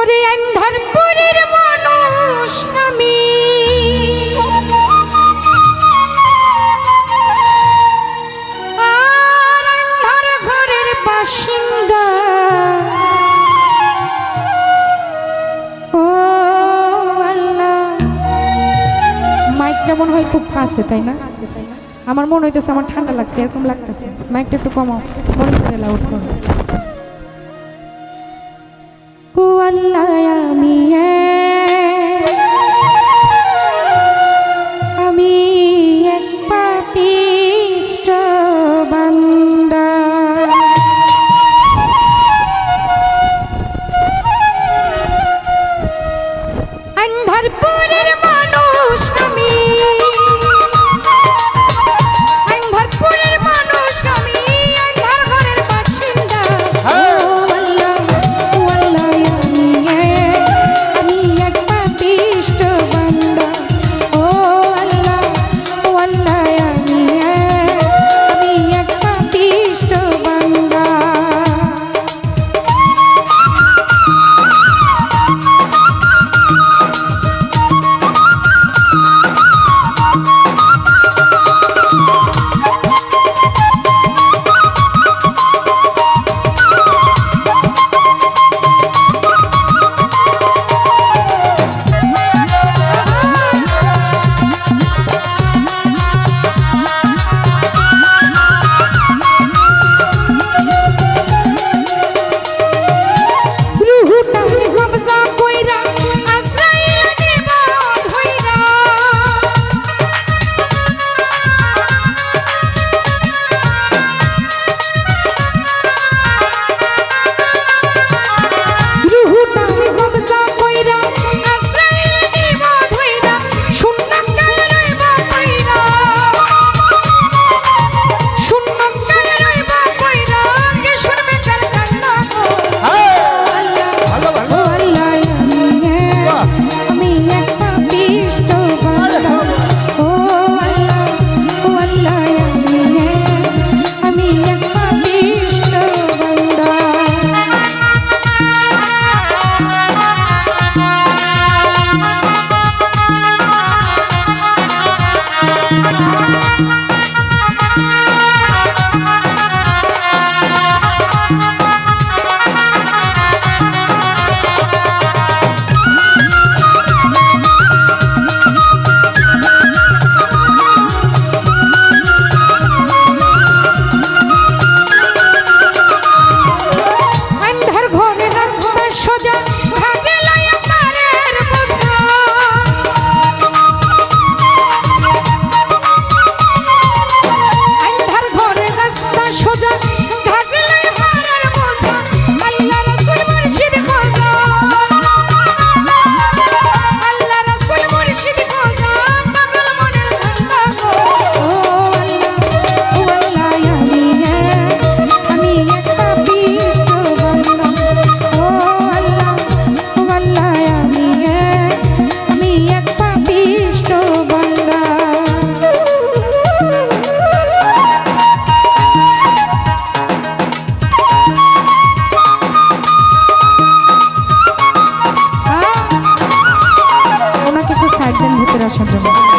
ওরে আন্ধারপুরের মানুষ আমি, আর আন্ধার ঘরের বাসিন্দা। ও আল্লাহ, মাইকটা মনে হয় খুব কাছে, তাই না? আমার মনে হইতেছে আমার ঠান্ডা লাগছে, এরকম লাগতেছে। মাইকটা একটু কমাও, মনে করে লাউড করো। ও আল্লাহ, আমি এক পাপিষ্ঠ বান্দা, আন্ধারপুরের মানুষ আমি, আন্ধারপুরের মানুষ আমি, আন্ধার ঘরের বাসিন্দা। আমি এক পাপিষ্ঠ বান্দা। ও আল্লাহ, ও আল্লাহ, আমি এক পাপিষ্ঠ বান্দা। ভিতরে আসার জন্য।